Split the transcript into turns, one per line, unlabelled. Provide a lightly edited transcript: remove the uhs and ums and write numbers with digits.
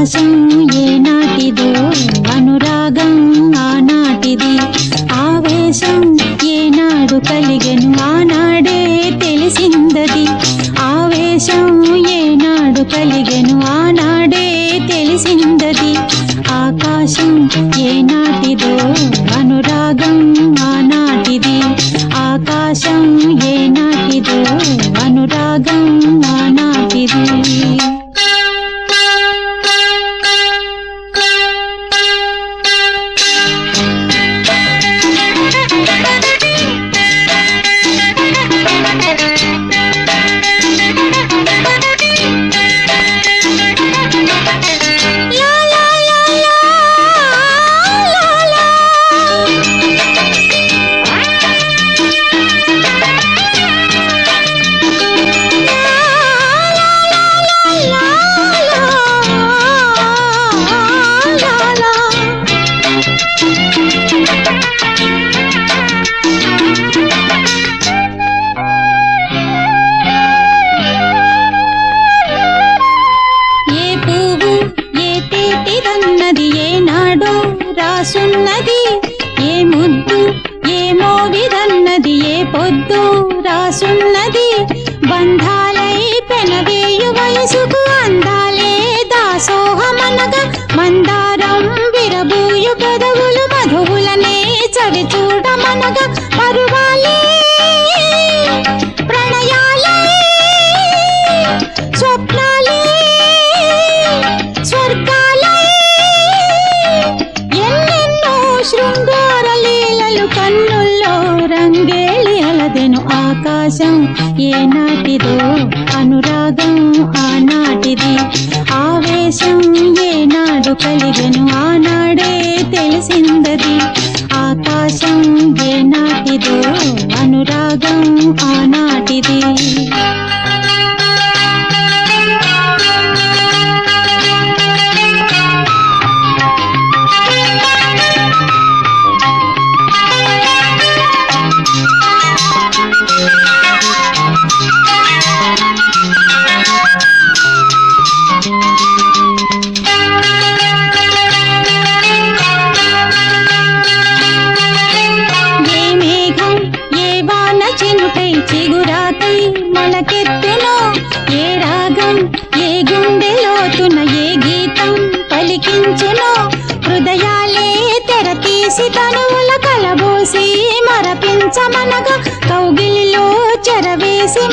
ఆకాశం ఏనాటిదో అనురాగం ఆనాటిది ఆవేశం ఏనాడు కలిగెను ఆనాడే తెలిసిందది ఆవేశం ఏనాడు కలిగెను ఆనాడే తెలిసిందది ఆకాశం ఏనాటిదో అనురాగం ఆనాటిది ఆకాశం ఏనాటిదో అనురాగం ఆనాటిది రాసున్నది ఏ ముద్దు ఏ మోవిదన్నది ఏ పొద్దు రాసున్నది బంధాలై పెనవేయు వయసుకు అందాలే దాసోహమనగా మందారం విరబూయు పెదవులు మధువులనే చవి చూడమనగా పరువాలే ప్రణయాలే స్వప్నాలే స్వర్గాలే శృంగార లీలలు కన్నుల్లో రంగేలి అలదెను ఆకాశం ఏనాటిదో అనురాగం ఆనాటిది ఆవేశం ఏనాడు కలిగెను ఆనాడే తెలిసిందది ఆకాశం ఏనాటిదో అనురాగం ఆనాటిది చిగురాకై మొలకెత్తునో ఏ రాగం ఏ గుండెలోతున ఏ గీతం పలికించునో హృదయాలే తెరతీసి తనువుల కలబోసి మరపించమనగా కౌగిలిలో చెరవేసి